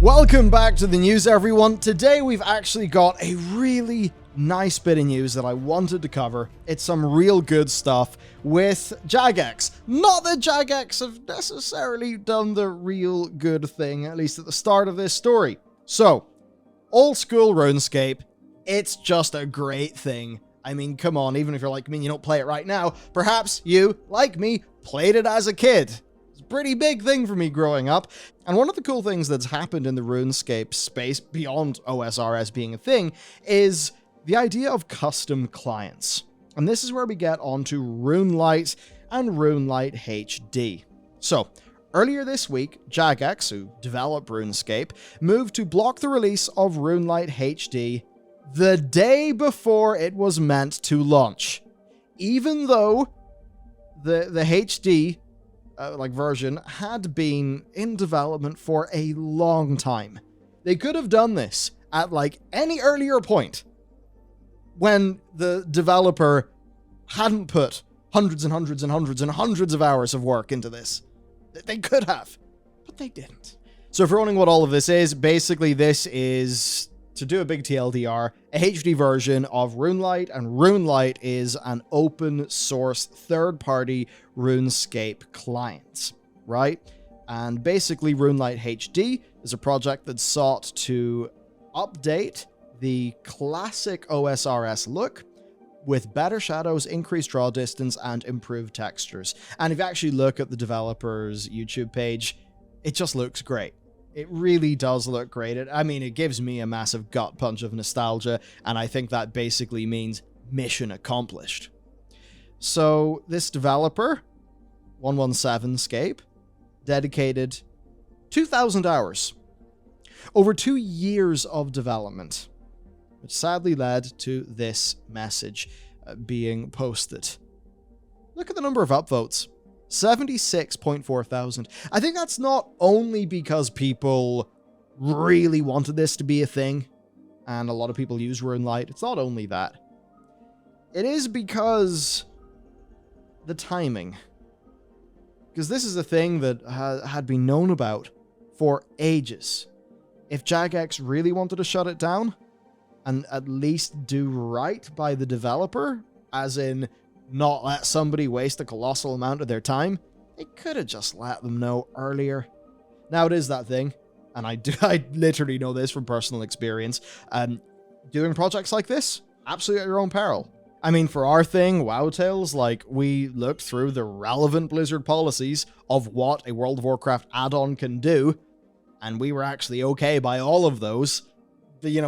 Welcome back to the news, everyone. Today we've actually got a really nice bit of news that I wanted to cover. It's some real good stuff with Jagex. Not that Jagex have necessarily done the real good thing, at least at the start of this story. So, old school RuneScape, it's just a great thing. I mean, come on, even if you're like me and you don't play it right now, perhaps you, like me, played it as a kid. It's a pretty big thing for me growing up. And one of the cool things that's happened in the RuneScape space, beyond OSRS being a thing, is the idea of custom clients. And this is where we get onto RuneLight and RuneLight HD. So, earlier this week, Jagex, who develop RuneScape, moved to block the release of RuneLight HD the day before it was meant to launch. Even though the HD version had been in development for a long time. They could have done this at any earlier point when the developer hadn't put hundreds and hundreds and hundreds and hundreds of hours of work into this. They could have, but they didn't. So if you're wondering what all of this is, basically this is, to do a big TLDR, a HD version of RuneLight, and RuneLight is an open source third-party RuneScape client, right? And basically RuneLight HD is a project that sought to update the classic OSRS look with better shadows, increased draw distance, and improved textures. And if you actually look at the developer's YouTube page, it just looks great. It really does look great. It gives me a massive gut punch of nostalgia, and I think that basically means mission accomplished. So this developer, 117scape, dedicated 2,000 hours over 2 years of development, which sadly led to this message being posted. Look at the number of upvotes. 76.4 thousand. I think that's not only because people really wanted this to be a thing, and a lot of people use RuneLight. It's not only that. It is because the timing. Because this is a thing that had been known about for ages. If Jagex really wanted to shut it down, and at least do right by the developer, as in not let somebody waste a colossal amount of their time, they could have just let them know earlier. Now it is that thing, and I literally know this from personal experience. Doing projects like this, absolutely at your own peril. I mean, for our thing, WoW Tales, we looked through the relevant Blizzard policies of what a World of Warcraft add-on can do, and we were actually okay by all of those.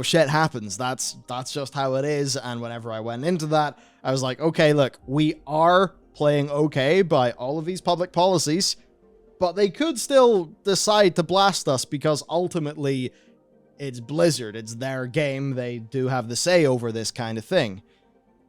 Shit happens. That's just how it is. And whenever I went into that, I was like, okay, look, we are playing okay by all of these public policies, but they could still decide to blast us because ultimately it's Blizzard. It's their game. They do have the say over this kind of thing.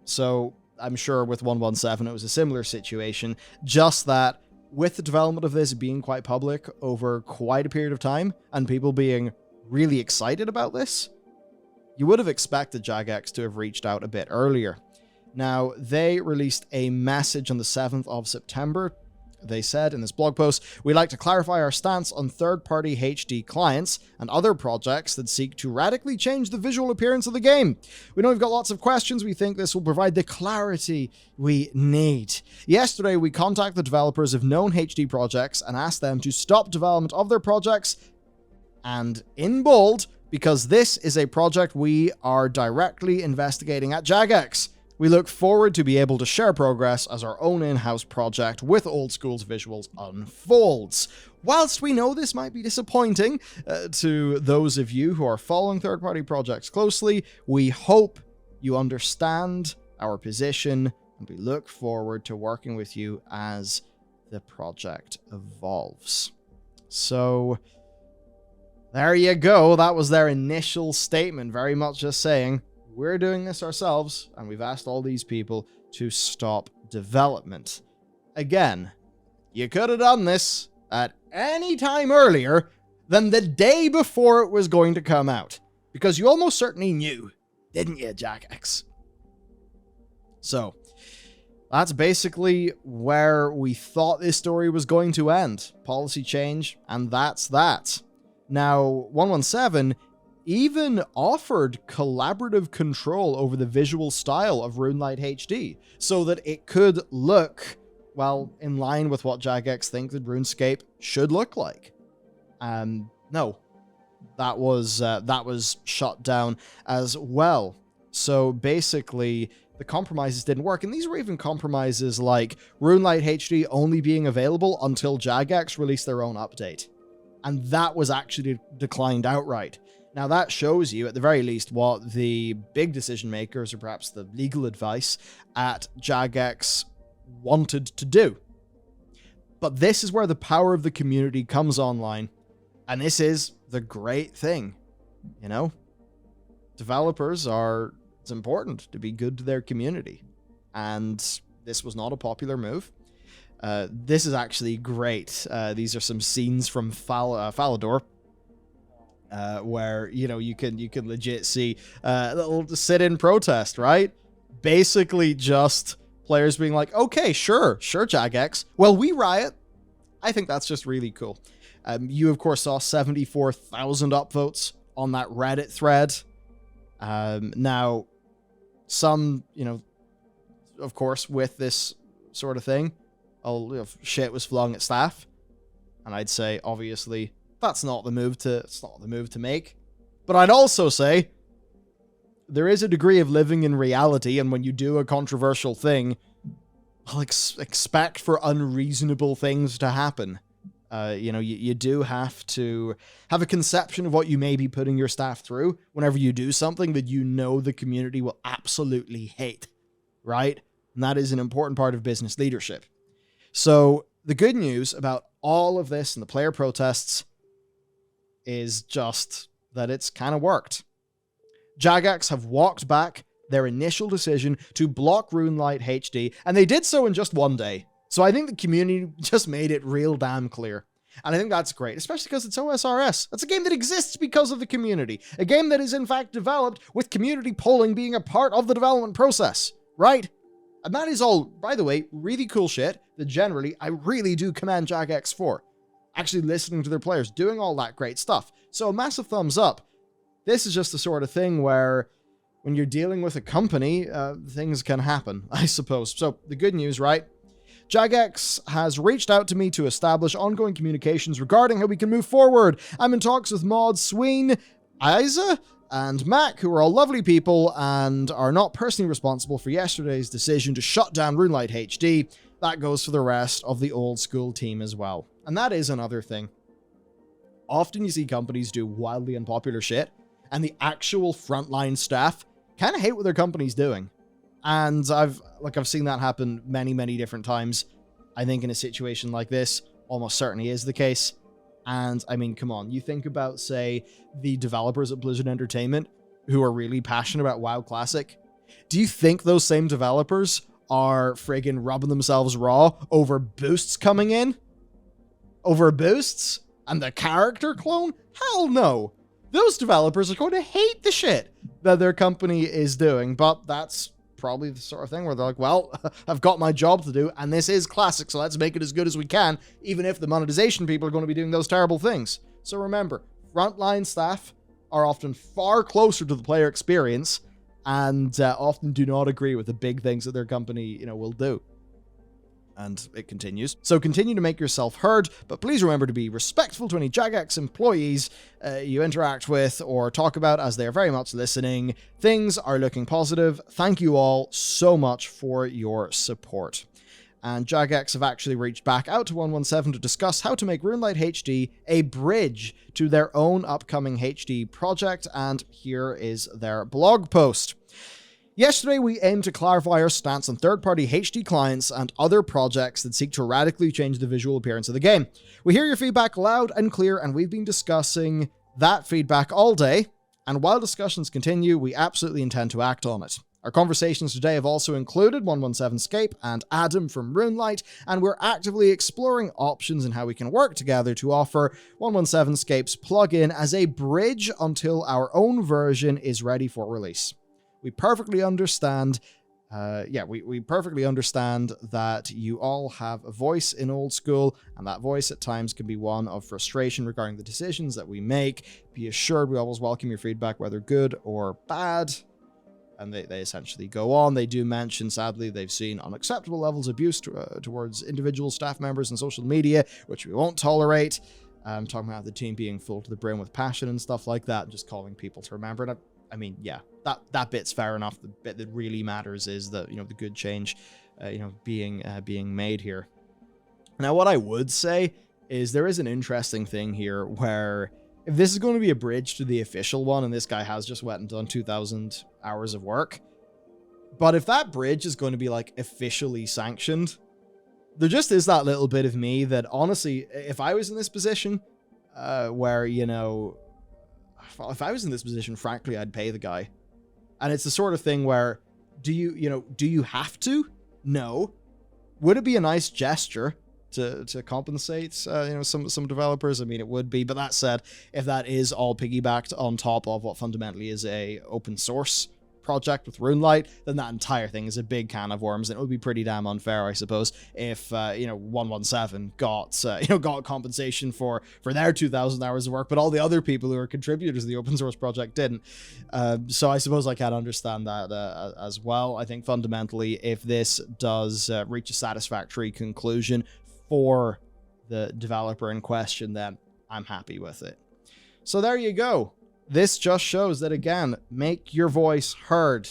So I'm sure with 117 it was a similar situation, just that with the development of this being quite public over quite a period of time and people being really excited about this, you would have expected Jagex to have reached out a bit earlier. Now, they released a message on the 7th of September. They said in this blog post, "We'd like to clarify our stance on third-party HD clients and other projects that seek to radically change the visual appearance of the game. We know we've got lots of questions. We think this will provide the clarity we need. Yesterday, we contacted the developers of known HD projects and asked them to stop development of their projects, and in bold, because this is a project we are directly investigating at Jagex. We look forward to be able to share progress as our own in-house project with Old School's visuals unfolds. Whilst we know this might be disappointing to those of you who are following third-party projects closely, we hope you understand our position, and we look forward to working with you as the project evolves." So there you go. That was their initial statement, very much just saying, we're doing this ourselves, and we've asked all these people to stop development. Again, you could have done this at any time earlier than the day before it was going to come out, because you almost certainly knew, didn't you, Jagex? So, that's basically where we thought this story was going to end. Policy change, and that's that. Now, 117 even offered collaborative control over the visual style of RuneLight HD, so that it could look, well, in line with what Jagex think that RuneScape should look like. No, that was shut down as well. So basically, the compromises didn't work, and these were even compromises like RuneLight HD only being available until Jagex released their own update. And that was actually declined outright. Now that shows you, at the very least, what the big decision makers, or perhaps the legal advice at Jagex, wanted to do. But this is where the power of the community comes online. And this is the great thing. You know? Developers are... It's important to be good to their community. And this was not a popular move. This is actually great. These are some scenes from Falador. Where, you know, you can legit see a little sit-in protest, right? Basically just players being like, okay, sure, Jagex. Well, we riot. I think that's just really cool. You, of course, saw 74,000 upvotes on that Reddit thread. Now, some, you know, of course, with this sort of thing, shit was flung at staff. And I'd say, obviously... That's not the move to make. But I'd also say there is a degree of living in reality, and when you do a controversial thing, I'll expect for unreasonable things to happen. You know, you do have to have a conception of what you may be putting your staff through whenever you do something that you know the community will absolutely hate, right? And that is an important part of business leadership. So the good news about all of this and the player protests is just that it's kind of worked. Jagex have walked back their initial decision to block RuneLight HD, and they did so in just one day. So I think the community just made it real damn clear. And I think that's great, especially because it's OSRS. That's a game that exists because of the community. A game that is in fact developed with community polling being a part of the development process, right? And that is all, by the way, really cool shit that generally I really do commend Jagex for. Actually listening to their players, doing all that great stuff. So a massive thumbs up. This is just the sort of thing where when you're dealing with a company, things can happen, I suppose. So the good news, right? Jagex has reached out to me to establish ongoing communications regarding how we can move forward. I'm in talks with Maud, Sween, Isa, and Mac, who are all lovely people and are not personally responsible for yesterday's decision to shut down RuneLight HD. That goes for the rest of the old school team as well. And that is another thing. Often you see companies do wildly unpopular shit, and the actual frontline staff kind of hate what their company's doing. And I've seen that happen many, many different times. I think in a situation like this, almost certainly is the case. And I mean, come on, you think about, say, the developers at Blizzard Entertainment who are really passionate about WoW Classic. Do you think those same developers are friggin' rubbing themselves raw over boosts coming in? Over boosts? And the character clone? Hell no! Those developers are going to hate the shit that their company is doing, but that's probably the sort of thing where they're like, well, I've got my job to do, and this is Classic, so let's make it as good as we can, even if the monetization people are going to be doing those terrible things. So remember, frontline staff are often far closer to the player experience, and often do not agree with the big things that their company, you know, will do. And it continues. So continue to make yourself heard, but please remember to be respectful to any Jagex employees you interact with or talk about, as they are very much listening. Things are looking positive. Thank you all so much for your support. And Jagex have actually reached back out to 117 to discuss how to make RuneLight HD a bridge to their own upcoming HD project, and here is their blog post. Yesterday, we aimed to clarify our stance on third-party HD clients and other projects that seek to radically change the visual appearance of the game. We hear your feedback loud and clear, and we've been discussing that feedback all day, and while discussions continue, we absolutely intend to act on it. Our conversations today have also included 117scape and Adam from RuneLight, and we're actively exploring options and how we can work together to offer 117scape's plugin as a bridge until our own version is ready for release. We perfectly understand yeah, we perfectly understand that you all have a voice in old school, and that voice at times can be one of frustration regarding the decisions that we make. Be assured we always welcome your feedback, whether good or bad. And they essentially go on. They do mention, sadly, they've seen unacceptable levels of abuse towards individual staff members and social media, which we won't tolerate. Talking about the team being full to the brim with passion and stuff like that, and just calling people to remember it. I mean, yeah, that bit's fair enough. The bit that really matters is the the good change, being made here. Now, what I would say is there is an interesting thing here where if this is going to be a bridge to the official one, and this guy has just went and done 2,000 hours of work, but if that bridge is going to be like officially sanctioned, there just is that little bit of me that honestly, if I was in this position, where if I was in this position, frankly, I'd pay the guy. And it's the sort of thing where, do you have to? No. Would it be a nice gesture to compensate, some developers? I mean, it would be. But that said, if that is all piggybacked on top of what fundamentally is a open source project with RuneLight, then that entire thing is a big can of worms, and it would be pretty damn unfair, I suppose, if 117 got compensation for their 2,000 hours of work, but all the other people who are contributors to the open source project didn't. So I suppose I can understand that as well. I think fundamentally, if this does reach a satisfactory conclusion for the developer in question, then I'm happy with it. So there you go. This just shows that, again, make your voice heard.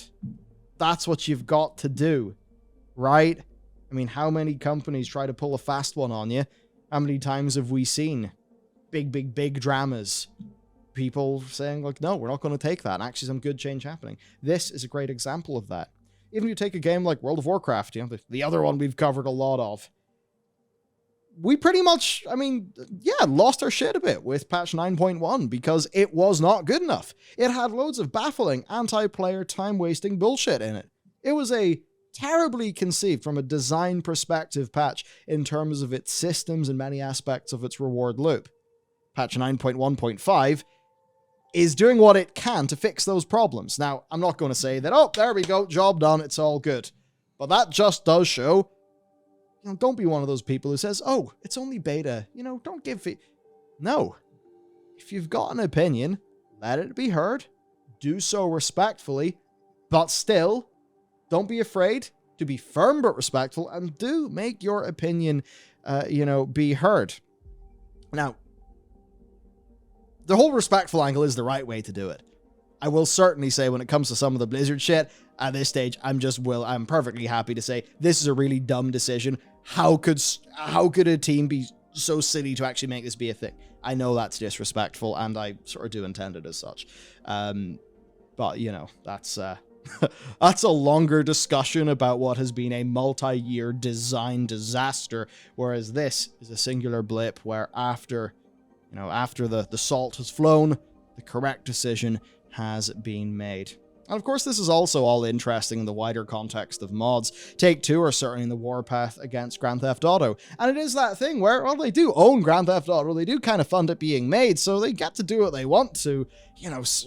That's what you've got to do, right? I mean, how many companies try to pull a fast one on you? How many times have we seen big dramas? People saying, like, no, we're not going to take that. And actually some good change happening. This is a great example of that. Even if you take a game like World of Warcraft, the other one we've covered a lot of, we pretty much, lost our shit a bit with patch 9.1 because it was not good enough. It had loads of baffling anti-player time-wasting bullshit in it. It was a terribly conceived from a design perspective patch in terms of its systems and many aspects of its reward loop. Patch 9.1.5 is doing what it can to fix those problems. Now, I'm not going to say that, oh, there we go, job done, it's all good. But that just does show, don't be one of those people who says, oh, it's only beta. Don't give it. No. If you've got an opinion, let it be heard. Do so respectfully. But still, don't be afraid to be firm but respectful, and do make your opinion, be heard. Now, the whole respectful angle is the right way to do it. I will certainly say when it comes to some of the Blizzard shit, at this stage, I'm perfectly happy to say this is a really dumb decision. How could a team be so silly to actually make this be a thing? I know that's disrespectful, and I sort of do intend it as such. But, that's that's a longer discussion about what has been a multi-year design disaster, whereas this is a singular blip where after the salt has flown, the correct decision has been made. And of course, this is also all interesting in the wider context of mods. Take-Two are certainly in the warpath against Grand Theft Auto. And it is that thing where, well, they do own Grand Theft Auto, they do kind of fund it being made, so they get to do what they want to,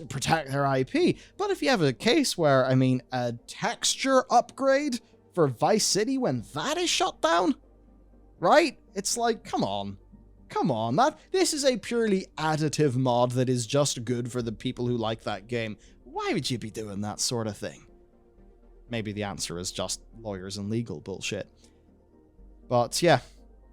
protect their IP. But if you have a case where, a texture upgrade for Vice City when that is shut down, right? It's like, come on, this is a purely additive mod that is just good for the people who like that game. Why would you be doing that sort of thing? Maybe the answer is just lawyers and legal bullshit. But yeah,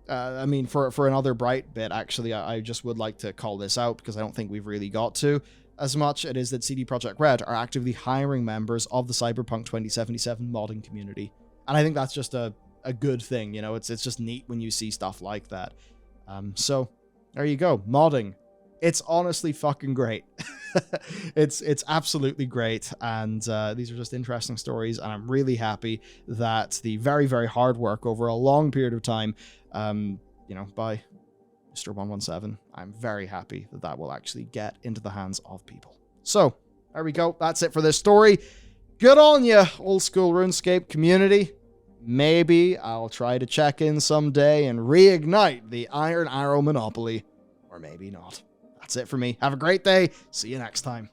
for another bright bit, actually, I just would like to call this out because I don't think we've really got to as much. It is that CD Projekt Red are actively hiring members of the Cyberpunk 2077 modding community. And I think that's just a good thing, it's just neat when you see stuff like that. So there you go, modding. It's honestly fucking great. It's absolutely great, and these are just interesting stories, and I'm really happy that the very, very hard work over a long period of time, by Mr. 117, I'm very happy that will actually get into the hands of people. So, there we go. That's it for this story. Good on you, old school RuneScape community. Maybe I'll try to check in someday and reignite the Iron Arrow monopoly. Or maybe not. That's it for me. Have a great day. See you next time.